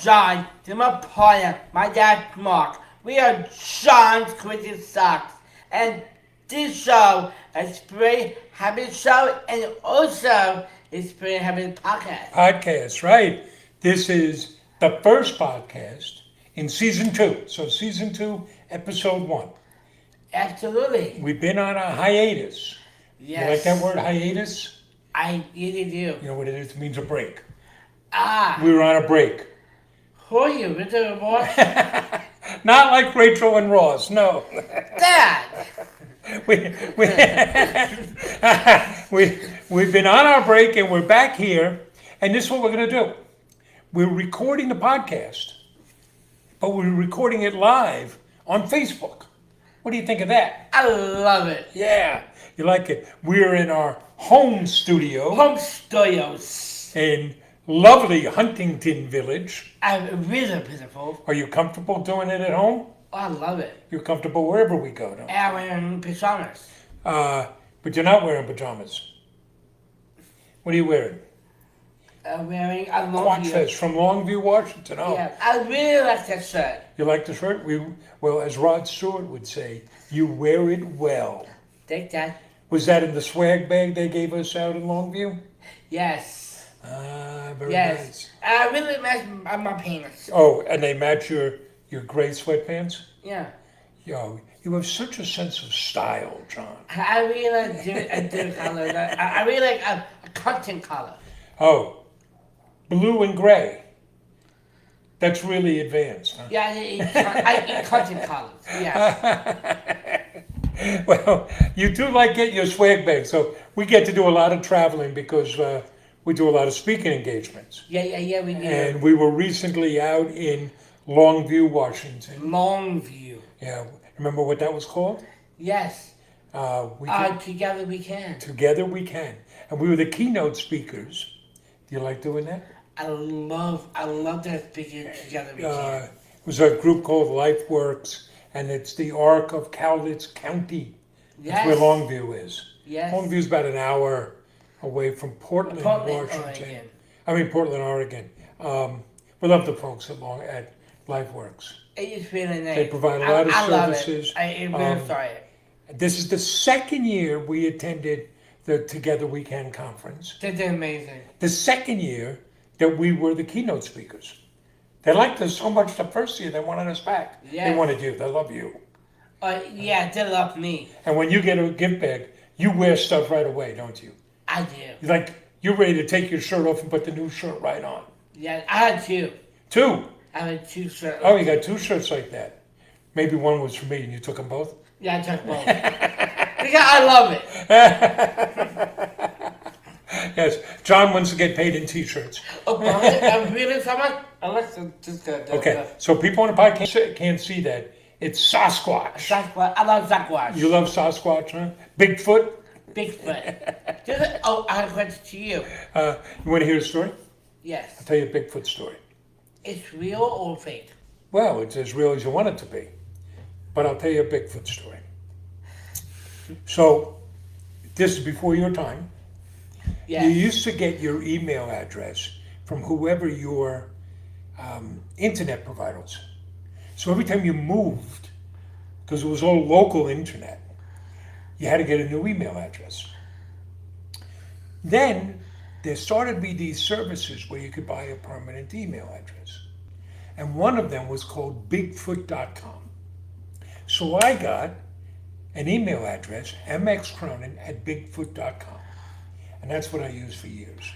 John. This is my partner. My dad, Mark. We are John's Christian Socks. And this show is Spreading Happiness Show and also is Spreading Happiness Podcast. Podcast, right. This is the first podcast in season 2. So season 2, episode 1. Absolutely. We've been on a hiatus. Yes. You like that word, hiatus? I really do. You know what it is? It means a break. Ah. We were on a break. Who are you, Mr. Boy? Not like Rachel and Ross, no. Dad. We've been on our break and we're back here, and this is what we're going to do. We're recording the podcast, but we're recording it live on Facebook. What do you think of that? I love it. Yeah, you like it. We're in our home studio. Home studios. In lovely Huntington Village. I'm really beautiful. Are you comfortable doing it at home? Oh, I love it. You're comfortable wherever we go, don't you? I'm wearing pajamas. But you're not wearing pajamas. What are you wearing? I'm wearing a Quad Fest from Longview, Washington. Oh. Yeah, I really like that shirt. You like the shirt? Well, as Rod Stewart would say, you wear it well. Take that. Was that in the swag bag they gave us out in Longview? Yes. Very yes. nice. I really match my penis. Oh, and they match your gray sweatpants? Yeah. Yo, you have such a sense of style, John. I really like a different color. I really like a cotton color. Oh, blue and gray. That's really advanced, huh? Yeah, I eat cotton colors. Yeah. Well, you do like getting your swag bag, so we get to do a lot of traveling because we do a lot of speaking engagements. Yeah, we do. And we were recently out in Longview, Washington. Longview. Yeah, remember what that was called? Yes. Together we can. Together we can. And we were the keynote speakers. Do you like doing that? I love that speaking Together we can. It was a group called LifeWorks, and it's the Arc of Cowlitz County. Yes. That's where Longview is. Yes. Longview's about an hour away from Portland, Washington. Oregon. Portland, Oregon. We love the folks at LifeWorks. It's really nice. They provide a lot of services. I love it. I'm really sorry. This is the second year we attended the Together We Can conference. That's amazing. The second year that we were the keynote speakers. They liked us so much the first year they wanted us back. Yes. They wanted you. They love you. Yeah, they love me. And when you get a gift bag, you wear stuff right away, don't you? I do. You're ready to take your shirt off and put the new shirt right on. Yeah, I had two. Two? I had two shirts. Oh, you got two shirts like that. Maybe one was for me and you took them both? Yeah, I took both. Because I love it. Yes, John wants to get paid in T-shirts. I'm really someone. Okay, so people on the podcast can't see that. It's Sasquatch. Sasquatch. I love Sasquatch. You love Sasquatch, huh? Bigfoot? Bigfoot. I have a question to you. You want to hear a story? Yes. I'll tell you a Bigfoot story. It's real or fake? Well, it's as real as you want it to be. But I'll tell you a Bigfoot story. So, this is before your time. Yes. You used to get your email address from whoever your internet provider was. So every time you moved, because it was all local internet, you had to get a new email address. Then there started to be these services where you could buy a permanent email address. And one of them was called Bigfoot.com. So I got an email address, mxcronin@bigfoot.com. And that's what I used for years.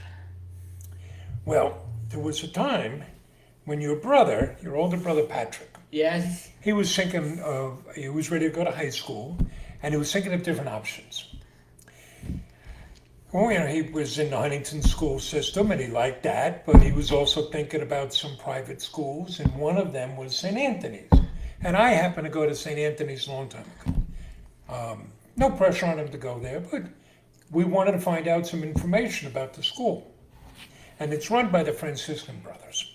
Well, there was a time when your older brother Patrick, Yes. he was ready to go to high school, and he was thinking of different options. Well, he was in the Huntington school system, and he liked that, but he was also thinking about some private schools, and one of them was St. Anthony's. And I happened to go to St. Anthony's a long time ago. No pressure on him to go there, but we wanted to find out some information about the school. And it's run by the Franciscan Brothers.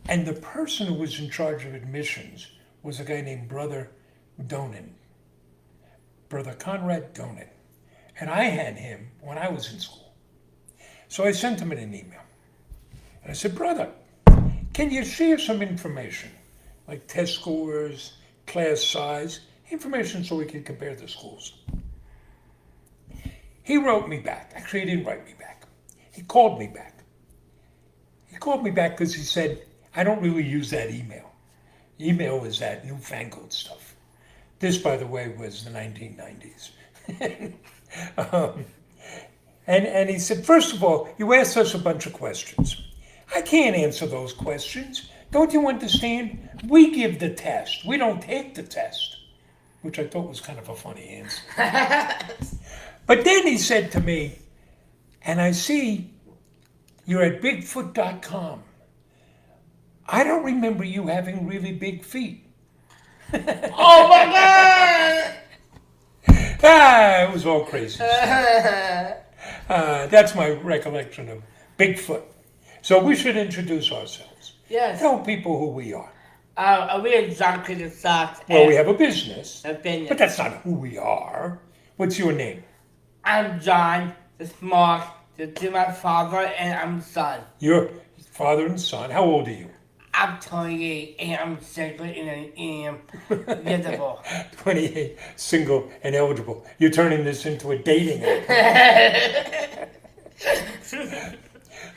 And the person who was in charge of admissions was a guy named Brother Donin. Brother Conrad Donin. And I had him when I was in school. So I sent him an email. And I said, "Brother, can you share some information, like test scores, class size, information so we can compare the schools? He wrote me back. Actually, he didn't write me back. He called me back. He called me back because he said, I don't really use that email. Email is that newfangled stuff. This, by the way, was the 1990s. And he said, first of all, you asked us a bunch of questions. I can't answer those questions. Don't you understand? We give the test. We don't take the test. Which I thought was kind of a funny answer. But then he said to me, and I see you're at Bigfoot.com. I don't remember you having really big feet. Oh my God! It was all crazy. That's my recollection of Bigfoot. So we should introduce ourselves. Yes. Tell people who we are. We are John Cricket Socks. Well, we have a business, Opinion. but that's not who we are. What's your name? I'm John, the Mark, to my father, and I'm son. Your father and son. How old are you? I'm 28, and I'm single and eligible. 28, single and eligible. You're turning this into a dating app.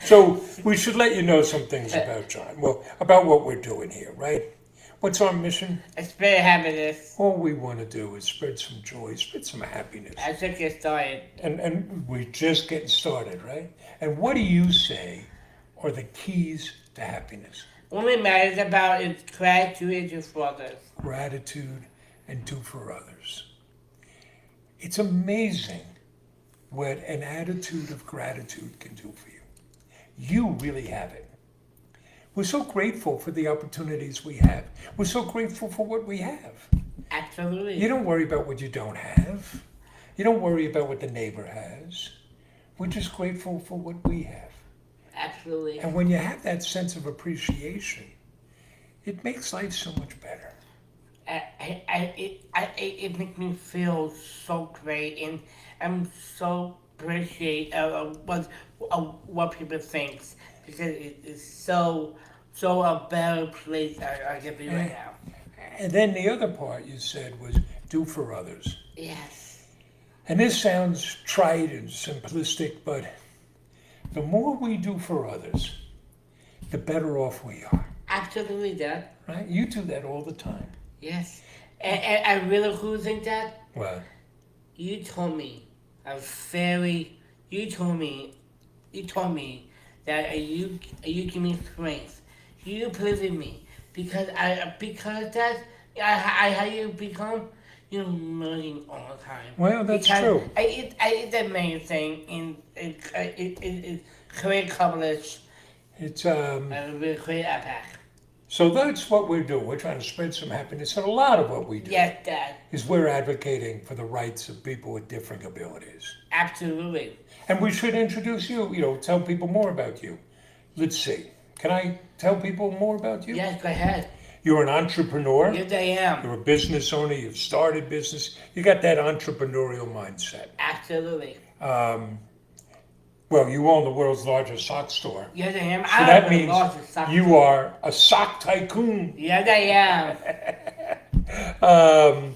So we should let you know some things about John. Well, about what we're doing here, right? What's our mission? Spread happiness. All we want to do is spread some joy, spread some happiness. I should get started. And we're just getting started, right? And what do you say are the keys to happiness? What it matters about is gratitude and do for others. Gratitude and do for others. It's amazing what an attitude of gratitude can do for you. You really have it. We're so grateful for the opportunities we have. We're so grateful for what we have. Absolutely. You don't worry about what you don't have. You don't worry about what the neighbor has. We're just grateful for what we have. Absolutely. And when you have that sense of appreciation, it makes life so much better. It makes me feel so great, and I'm so appreciate what people think, because it is so a better place I can be right now. And then the other part you said was do for others. Yes. And this sounds trite and simplistic, but the more we do for others, the better off we are. Absolutely, Dad. Right? You do that all the time. Yes. And I really do think that What? you told me you told me that you give me strength. You believe in me because that I had you become learning all the time. Well, that's because true. It's amazing in career coverage. It's A really great impact. So that's what we're doing. We're trying to spread some happiness, and a lot of what we do Yes, Dad. is we're advocating for the rights of people with differing abilities. Absolutely. And we should introduce you, tell people more about you. Let's see. Can I tell people more about you? Yes, go ahead. You're an entrepreneur. Yes, I am. You're a business owner. You've started business. You got that entrepreneurial mindset. Absolutely. Well, you own the world's largest sock store. Yes, I am. So that means you are. are a sock tycoon. Yes, I am.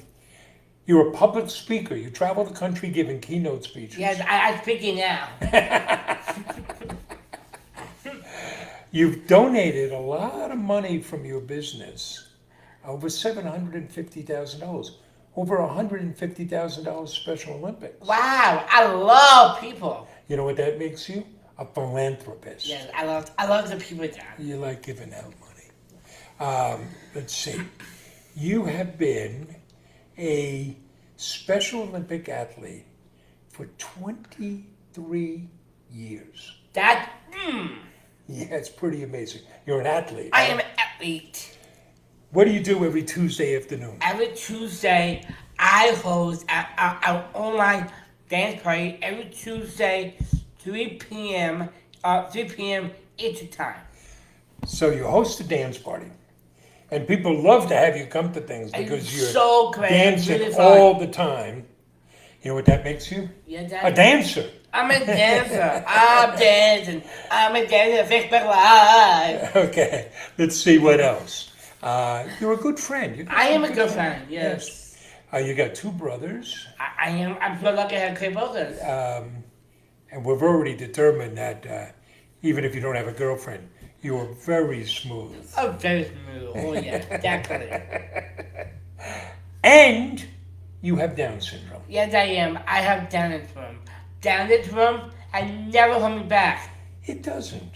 You're a public speaker. You travel the country giving keynote speeches. Yes, I'm speaking now. You've donated a lot of money from your business, over $750,000, over $150,000 Special Olympics. Wow, I love people. You know what that makes you? A philanthropist. Yes, I love the people, John. You like giving out money. Let's see. You have been a Special Olympic athlete for 23 years. That, Yeah, it's pretty amazing. You're an athlete. I huh? am an athlete. What do you do every Tuesday afternoon? Every Tuesday, I host an online dance party every Tuesday, 3 p.m. Eastern time. So you host a dance party, and people love to have you come to things because It's you're so great. dancing Really fun. all the time. You know what that makes you? Yeah, A Dad. dancer. I'm a dancer. I'm dancing. I'm a dancer. Facebook Live. Okay, let's see what else. You're a good friend. You got I some am a good friend. Yes. You got two brothers, I am. I'm so lucky I have three brothers. and we've already determined that even if you don't have a girlfriend, you are very smooth. Oh, very smooth. Oh yeah, definitely. And you have Down syndrome. Yes, I am. I have Down syndrome. Down syndrome and never hold me back. It doesn't.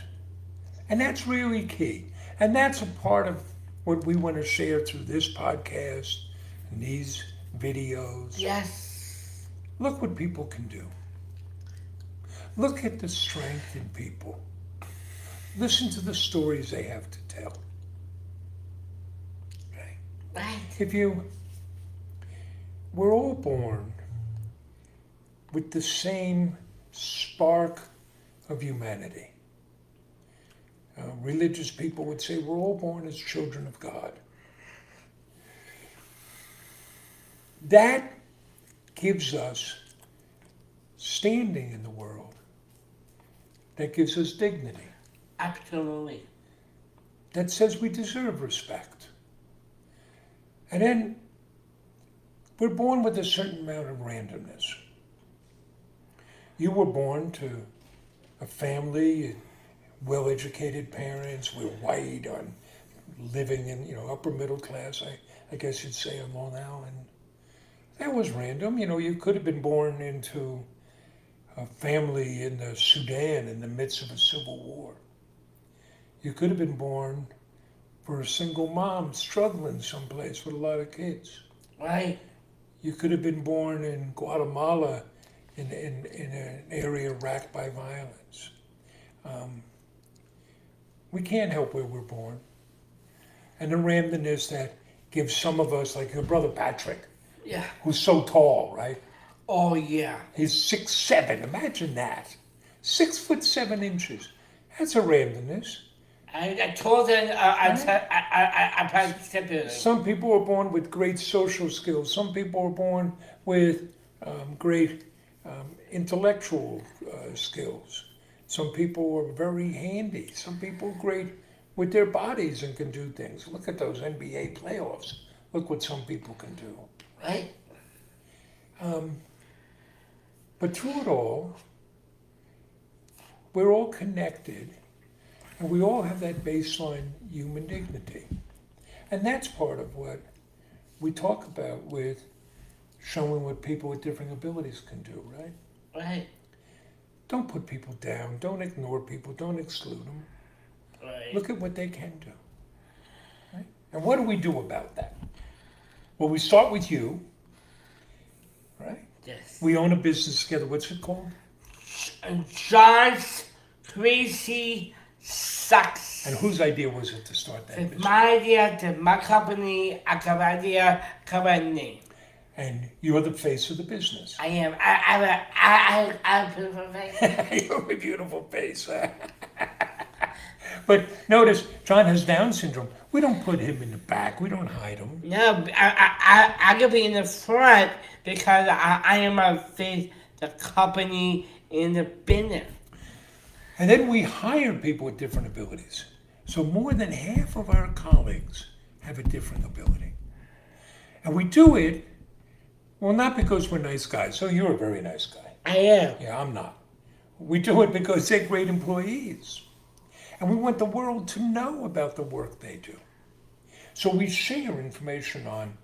And that's really key. And that's a part of what we want to share through this podcast and these videos. Yes. Look what people can do. Look at the strength in people. Listen to the stories they have to tell. Okay? Right. We're all born with the same spark of humanity. Religious people would say we're all born as children of God. That gives us standing in the world. That gives us dignity. Absolutely. That says we deserve respect. And then we're born with a certain amount of randomness. You were born to a family, well-educated parents, we're white, on living in, upper middle class, I guess you'd say, on Long Island. That was random. You could have been born into a family in the Sudan in the midst of a civil war. You could have been born for a single mom struggling someplace with a lot of kids. Right. You could have been born in Guatemala in an area racked by violence. We can't help where we're born. And the randomness that gives some of us, like your brother Patrick, Yeah. who's so tall, right? Oh yeah. He's 6'7". Imagine that. 6'7". That's a randomness. I told them I participated. Some people are born with great social skills. Some people are born with great intellectual skills. Some people are very handy. Some people are great with their bodies and can do things. Look at those NBA playoffs. Look what some people can do. Right. But through it all, we're all connected, and we all have that baseline human dignity. And that's part of what we talk about with showing what people with different abilities can do, right? Right. Don't put people down. Don't ignore people. Don't exclude them. Right. Look at what they can do. Right? And what do we do about that? Well, we start with you, right? Yes. We own a business together. What's it called? And John's Crazy Sucks. And whose idea was it to start that It's business? my idea, to my company, I have idea, company. And you're the face of the business. I am. I have a beautiful face. You have a beautiful face. But notice, John has Down syndrome. We don't put him in the back. We don't hide him. No, I could be in the front because I am a face, the company in the business. And then we hire people with different abilities. So more than half of our colleagues have a different ability. And we do it, well, not because we're nice guys. So you're a very nice guy. I am. Yeah, I'm not. We do it because they're great employees. And we want the world to know about the work they do. So we share information on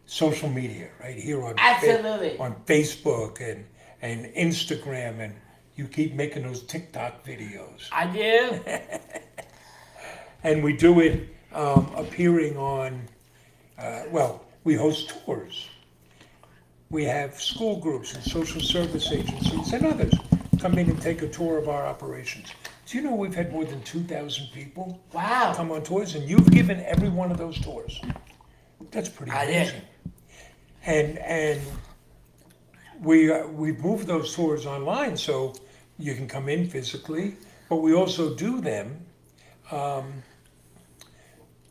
social media, right here on Absolutely. on Facebook and Instagram, and you keep making those TikTok videos. I do. And we do it appearing on, we host tours. We have school groups and social service agencies and others come in and take a tour of our operations. Do you know we've had more than 2,000 people Wow. come on tours, and you've given every one of those tours? That's pretty I did. amazing. And we've moved those tours online so you can come in physically, but we also do them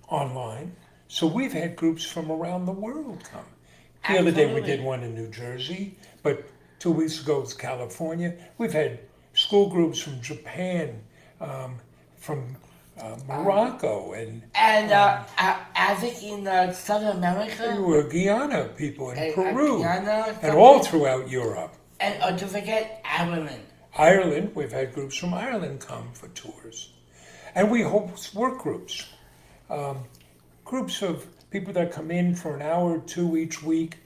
online. So we've had groups from around the world come. The other day we Absolutely. did one in New Jersey, but 2 weeks ago was California. We've had school groups from Japan, from Morocco, and I think in South America, were Guyana people in Peru, Guyana, and all throughout Europe. and don't forget Ireland. Ireland, we've had groups from Ireland come for tours. And we host work groups. Groups of people that come in for an hour or two each week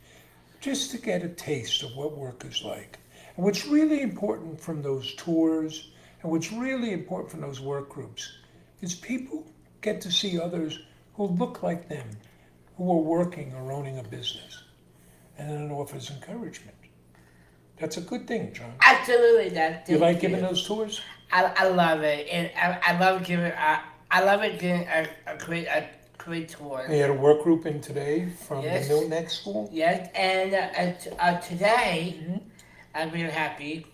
just to get a taste of what work is like. And what's really important from those tours and what's really important from those work groups is people get to see others who look like them, who are working or owning a business. And then it offers encouragement. That's a good thing, John. Absolutely, that. You like giving those tours? I love it, and I love giving. I love it giving a great tour. We had a work group in today from Yes. the Mill Neck School. Yes, and today I'm really happy,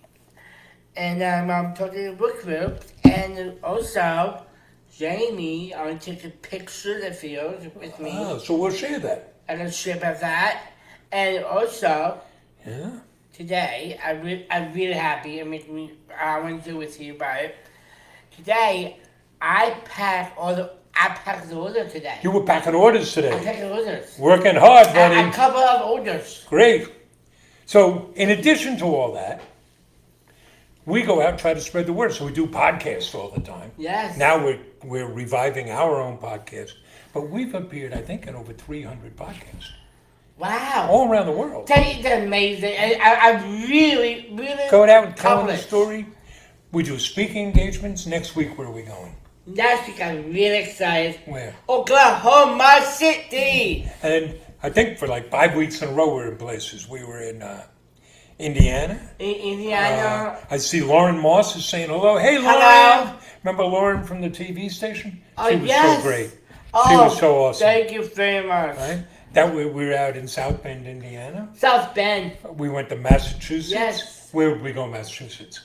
and I'm talking to the book group, and also Jamie. I want to take a picture of the field with me. Oh, so we'll share that. I'm gonna share about that, and also. Yeah. Today, I'm really happy. I want to do with you about it. Today, I packed the order today. You were packing orders I today. packed the orders. Working hard, buddy. A couple of orders. Great. So, in addition to all that, we go out and try to spread the word. So we do podcasts all the time. Yes. Now we're reviving our own podcast. But we've appeared, I think, in over 300 podcasts. Wow. All around the world. That's amazing. I really, really. Going out and telling the accomplished. story. We do speaking engagements. Next week, where are we going? Next week, I'm really excited. Where? Oklahoma City. And I think for like 5 weeks in a row we're in places. We were in Indiana. In Indiana. I see Lauren Moss is saying hello. Hey, Lauren. Hello. Remember Lauren from the TV station? Oh, She was yes. so great. Oh, She was so awesome. Thank you very much. Right? That we were out in South Bend, Indiana. South Bend. We went to Massachusetts. Yes. Where would we go in Massachusetts?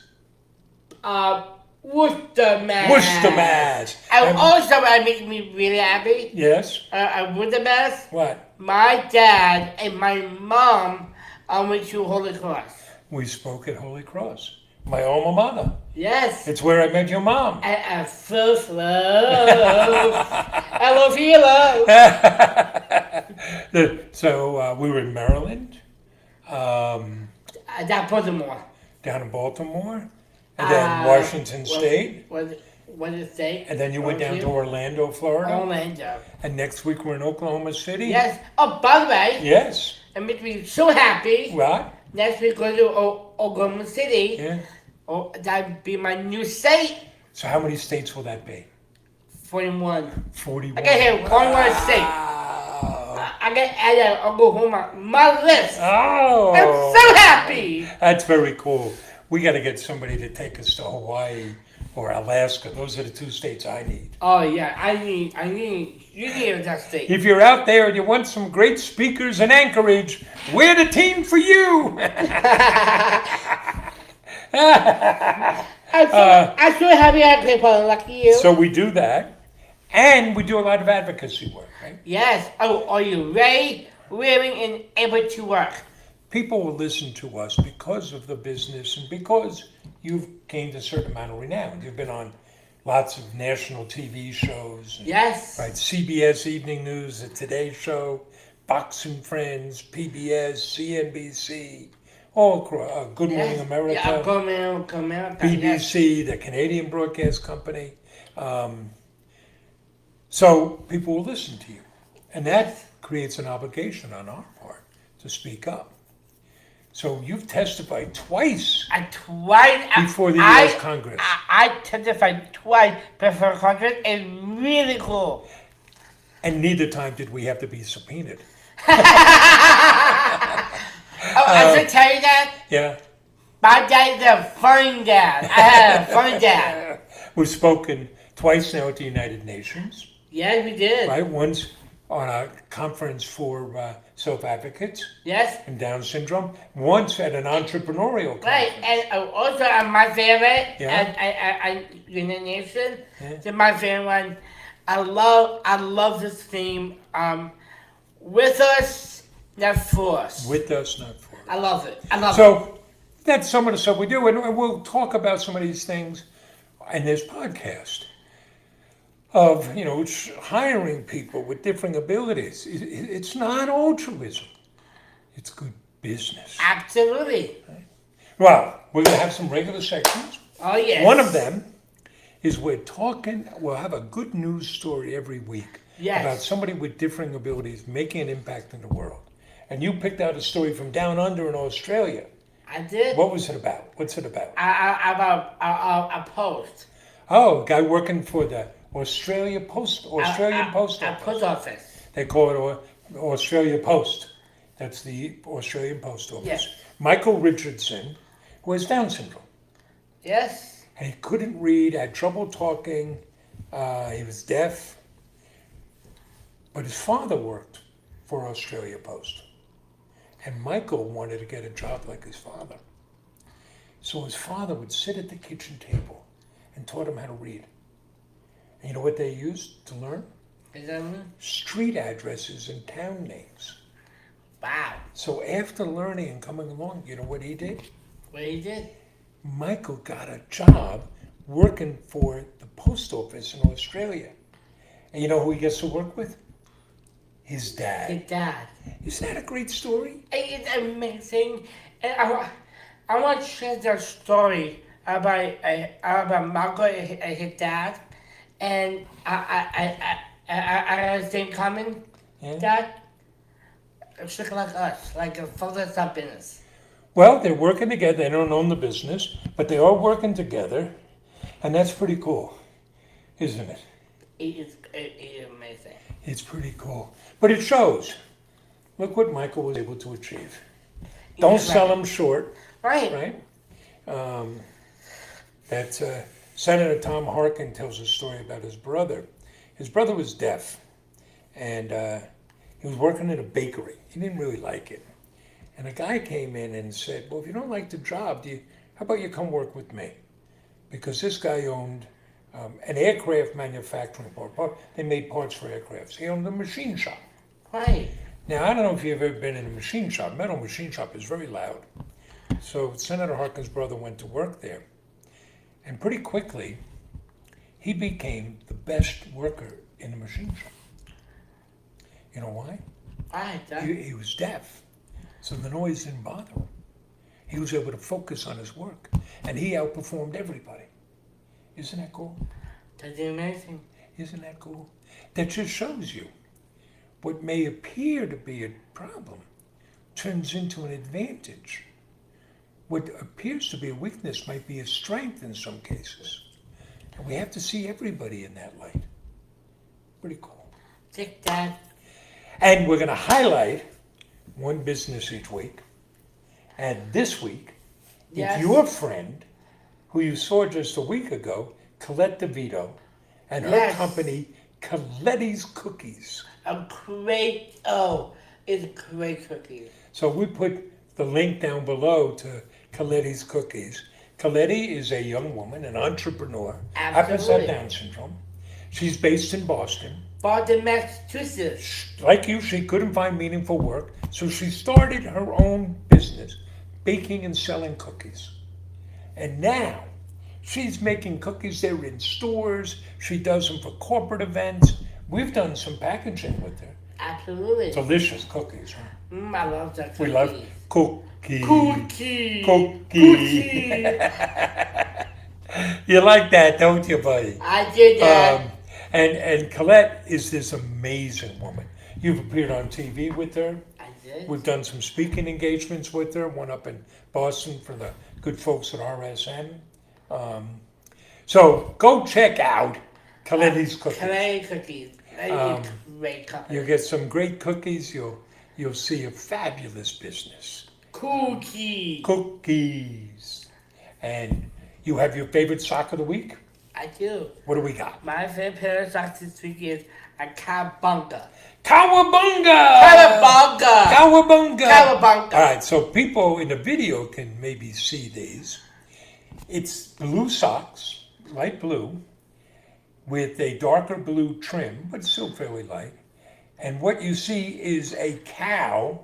Worcester, Mass. Worcester, Mass. And also, it makes me really happy. Yes. Worcester, Mass. What? My dad and my mom went to Holy Cross. We spoke at Holy Cross, my alma mater. Yes. It's where I met your mom. And first love. I love you, love. So we were in Maryland, That Baltimore. down in Baltimore, and then Washington State, What did it say? and then you went down to Orlando, Florida, Orlando. and next week we're in Oklahoma City. Yes. Oh, by the way, Yes. it makes me so happy. Right? Next week, go to Oklahoma City. Yeah. Oh, that'd be my new state. So how many states will that be? 41. 41. I got here one more state. Wow. I got added Oklahoma my list. Oh. I'm so happy. That's very cool. We got to get somebody to take us to Hawaii or Alaska. Those are the two states I need. Oh yeah, you need that state. If you're out there and you want some great speakers in Anchorage, we're the team for you. I'm so happy I play for lucky you. So we do that, and we do a lot of advocacy work, right? Yes. Oh, are you ready, willing, and able to work? People will listen to us because of the business and because you've gained a certain amount of renown. You've been on lots of national TV shows. And, Yes. right, CBS Evening News, The Today Show, Fox and Friends, PBS, CNBC, all across, Good Morning Yes. America. Yeah, Good Morning America. Yes. BBC, the Canadian Broadcast Company. So people will listen to you. And that creates an obligation on our part to speak up. So you've testified twice before the U.S. Congress. I testified twice before Congress. It's really cool. And neither time did we have to be subpoenaed. I should tell you that. Yeah. My dad is a fun dad. I had a fun dad. We've spoken twice now at the United Nations. Yes, we did. Right? Once on a conference for self-advocates Yes. and Down syndrome. Once at an entrepreneurial conference. Right, and also my favorite, Yeah. and United Nations, Yeah. my favorite one. I love this theme. With us, not for us. With us, not for us. I love it. I love it. So, that's some of the stuff we do, and we'll talk about some of these things in this podcast of, hiring people with different abilities. It's not altruism. It's good business. Absolutely. Well, we're going to have some regular sections. Oh, yes. One of them is we'll have a good news story every week about somebody with differing abilities making an impact in the world. And you picked out a story from down under in Australia. I did. What was it about? What's it about? About a post. Oh, a guy working for the Australian Post Office. A post office. They call it Australia Post. That's the Australian Post Office. Yes. Michael Richardson, who has Down syndrome. Yes. And he couldn't read, had trouble talking, he was deaf. But his father worked for Australia Post. And Michael wanted to get a job like his father. So his father would sit at the kitchen table and taught him how to read. And you know what they used to learn? Street addresses and town names. Wow. So after learning and coming along, you know what he did? What he did? Michael got a job working for the post office in Australia. And you know who he gets to work with? His dad. His dad. Isn't that a great story? It's amazing. And I want to share the story about Michael and his dad. And I think coming, Dad, it's like us, like a father's business. Well, they're working together. They don't own the business, but they are working together. And that's pretty cool, isn't it? It is amazing. It's pretty cool. But it shows. Look what Michael was able to achieve. Don't sell him short. Right. Senator Tom Harkin tells a story about his brother. His brother was deaf, and he was working in a bakery. He didn't really like it. And a guy came in and said, well, if you don't like the job, how about you come work with me? Because this guy owned an aircraft manufacturing part. They made parts for aircrafts. He owned a machine shop. Right. Now, I don't know if you've ever been in a machine shop. Metal machine shop is very loud. So Senator Harkin's brother went to work there. And pretty quickly, he became the best worker in the machine shop. You know why? He was deaf. So the noise didn't bother him. He was able to focus on his work. And he outperformed everybody. Isn't that cool? That's amazing. Isn't that cool? That just shows you what may appear to be a problem turns into an advantage. What appears to be a weakness might be a strength in some cases. And we have to see everybody in that light. Pretty cool. Take that. And we're going to highlight one business each week. And this week, it's your friend, who you saw just a week ago, Colette DeVito, and her company, Coletti's Cookies. It's great cookies. So we put the link down below to Coletti's Cookies. Coletti is a young woman, an entrepreneur, happens to have Down syndrome. She's based in Boston. Boston, Massachusetts. Like you, she couldn't find meaningful work, so she started her own business, baking and selling cookies. And now, she's making cookies. They're in stores. She does them for corporate events. We've done some packaging with her. Absolutely. Delicious cookies, huh? I love that cookies. We love cookies. Cookie. You like that, don't you, buddy? I did that. And Colette is this amazing woman. You've appeared on TV with her. I did. We've done some speaking engagements with her, one up in Boston for the good folks at RSN. So go check out Coletti's Cookies. Coletti's Cookies. Great cookies. You'll get some great cookies. You'll see a fabulous business. Cookies. And you have your favorite sock of the week? I do. What do we got? My favorite pair of socks this week is a cowabunga. Cowabunga! Cowabunga. All right, so people in the video can maybe see these. It's blue socks, light blue, with a darker blue trim, but still fairly light. And what you see is a cow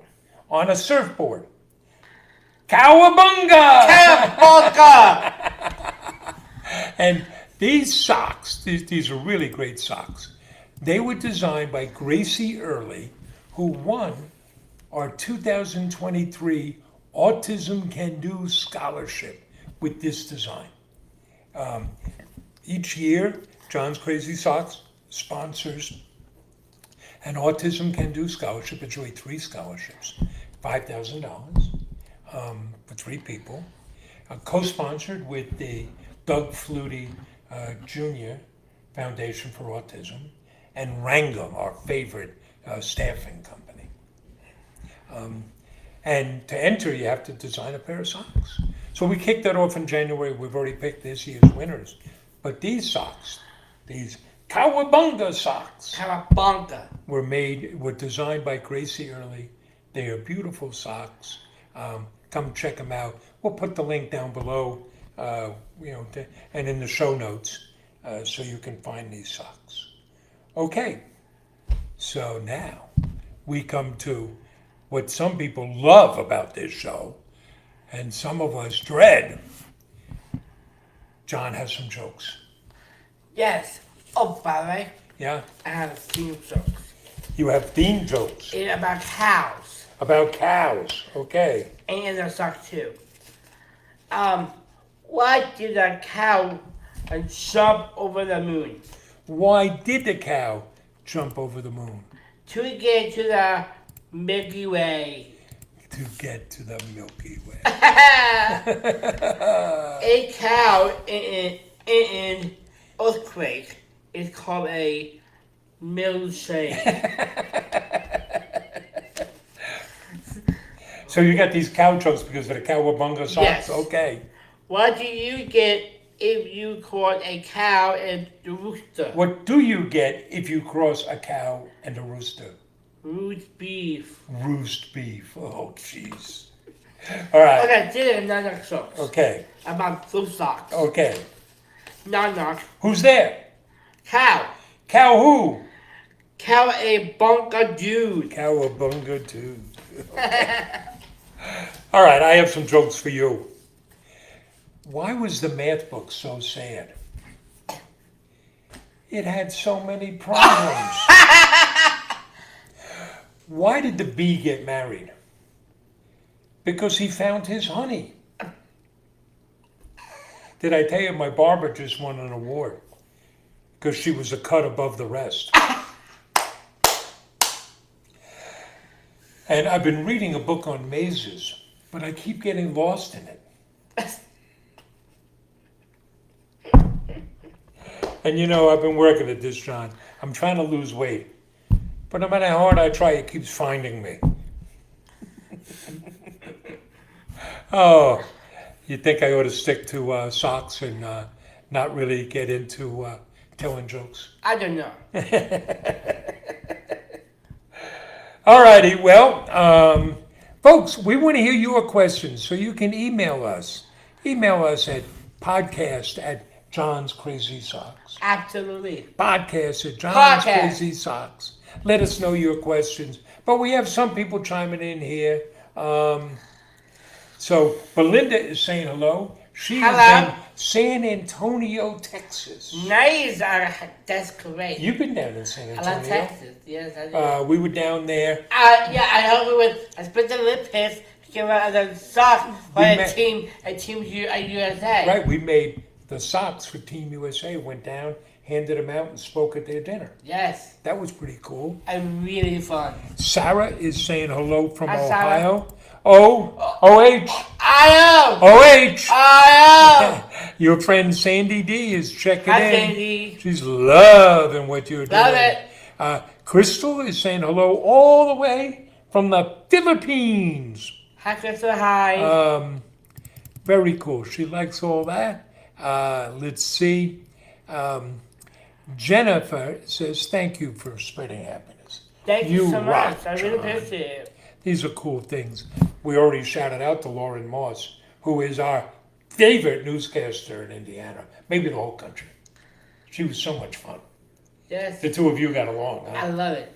on a surfboard. Cowabunga! Cowabunga! And these socks, these are really great socks. They were designed by Gracie Early, who won our 2023 Autism Can Do Scholarship with this design. Each year, John's Crazy Socks sponsors an Autism Can Do Scholarship. It's really 3 scholarships, $5,000 for 3 people. Co-sponsored with the Doug Flutie Jr. Foundation for Autism and Wrangham, our favorite staffing company. And to enter, you have to design a pair of socks. So we kicked that off in January. We've already picked this year's winners. But these socks, these Cowabunga socks, Cowabunga. were designed by Gracie Early. They are beautiful socks. Come check them out. We'll put the link down below, and in the show notes, so you can find these socks. Okay, so now we come to what some people love about this show, and some of us dread. John has some jokes. Yes. Oh, by the way, Yeah? I have a theme jokes. You have theme jokes It's about cows. about cows. Okay. And the sock too. Why did a cow jump over the moon? Why did the cow jump over the moon? To get to the Milky Way. To get to the Milky Way. A cow in an earthquake is called a milkshake. So you got these cow jokes because of the Cowabunga socks? Yes. Okay. What do you get if you caught a cow and a rooster? What do you get if you cross a cow and a rooster? Roast beef. Roast beef. Oh, jeez. All right. Okay, this is another joke Okay. about those socks. Okay. Knock knock. Who's there? Cow. Cow who? Cow a bunker dude. Cowabunga dude. All right, I have some jokes for you. Why was the math book so sad? It had so many problems. Why did the bee get married? Because he found his honey. Did I tell you my barber just won an award? Because she was a cut above the rest. And I've been reading a book on mazes, but I keep getting lost in it. And I've been working at this, John. I'm trying to lose weight. But no matter how hard I try, it keeps finding me. Oh, you think I ought to stick to socks and not really get into telling jokes? I don't know. All righty, well, folks, we want to hear your questions, so you can email us. Email us at podcast@johnscrazysocks. Absolutely. Podcast@johnscrazysocks. Let us know your questions. But we have some people chiming in here. So Belinda is saying hello. She Hello. is in San Antonio, Texas. Nice. That's great. You've been down in San I Antonio. love Texas. Yes, I do. We were down there. Yeah, I hope it was. I spent the lip piss to give out the socks for We a met- team USA. Right, we made the socks for Team USA, went down, handed them out, and spoke at their dinner. Yes, That was pretty cool. and really fun. Sarah is saying hello from Hi, Sarah. Ohio. O-H. I O-H. am. Your friend Sandy D is checking Hi, in. Sandy. She's loving what you're doing. Love it. Crystal is saying hello all the way from the Philippines. Hi, Crystal. Hi. Very cool. She likes all that. Let's see. Jennifer says, thank you for spreading happiness. Thank you so rock, much. I really John. appreciate it. These are cool things. We already shouted out to Lauren Moss, who is our favorite newscaster in Indiana, maybe the whole country. She was so much fun. Yes. The two of you got along, I huh? love it.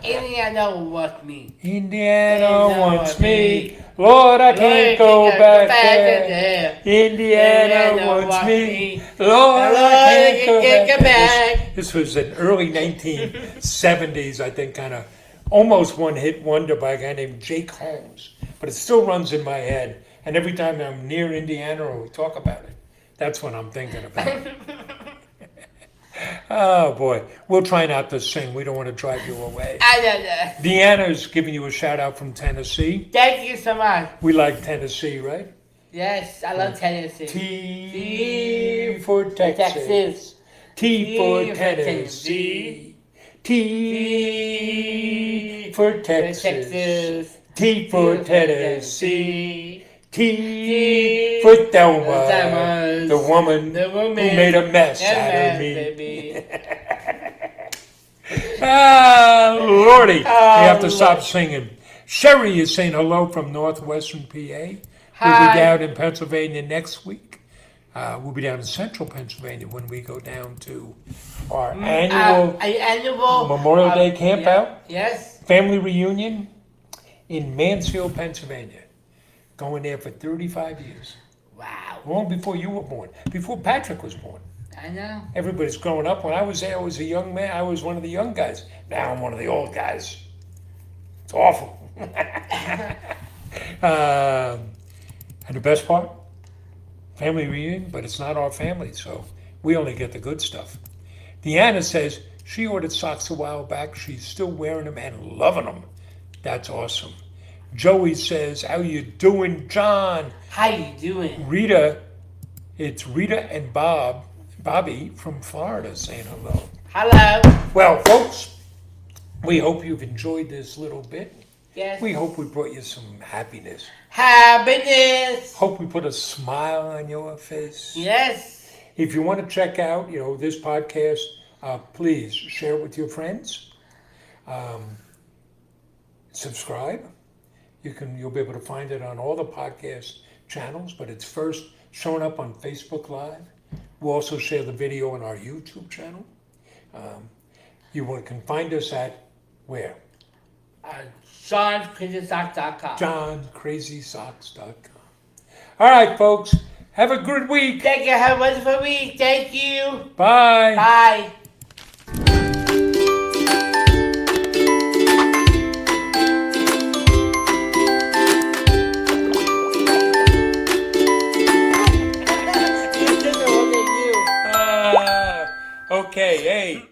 Indiana wants me. Indiana wants me. Lord, I can't go back there. Indiana wants me. Lord, I can't go back. This was an early 1970s, I think, kind of almost one-hit wonder by a guy named Jake Holmes. But it still runs in my head. And every time I'm near Indiana or we talk about it, that's what I'm thinking about. Oh boy, we'll try not to sing. We don't want to drive you away. Deanna's giving you a shout out from Tennessee. Thank you so much. We like Tennessee, right? Yes, I love Tennessee. T for Texas. T for Tennessee. T for Texas. T for Tennessee. T for Thelma, the woman who made a mess out of me. Lordy, you have to stop singing. Sherry is saying hello from northwestern PA. We'll be down in Pennsylvania next week. We'll be down in central Pennsylvania when we go down to our annual Memorial Day camp out. Yes. Family reunion in Mansfield, Pennsylvania. Going there for 35 years. Wow. Long before you were born. Before Patrick was born. I know. Everybody's growing up. When I was there, I was a young man. I was one of the young guys. Now I'm one of the old guys. It's awful. And the best part? Family reunion, but it's not our family, so we only get the good stuff. Deanna says she ordered socks a while back. She's still wearing them and loving them. That's awesome. Joey says, how you doing, John? How you doing? Rita, it's Rita and Bobby from Florida saying hello. Hello. Well, folks, we hope you've enjoyed this little bit. Yes. We hope we brought you some happiness. Happiness. Hope we put a smile on your face. Yes. If you want to check out, this podcast, please share it with your friends. Subscribe. You'll be able to find it on all the podcast channels, but it's first showing up on Facebook Live. We'll also share the video on our YouTube channel. You can find us at where? John'sCrazySocks.com. John'sCrazySocks.com. All right, folks. Have a good week. Thank you. Have a wonderful week. Thank you. Bye. Bye. Okay, hey.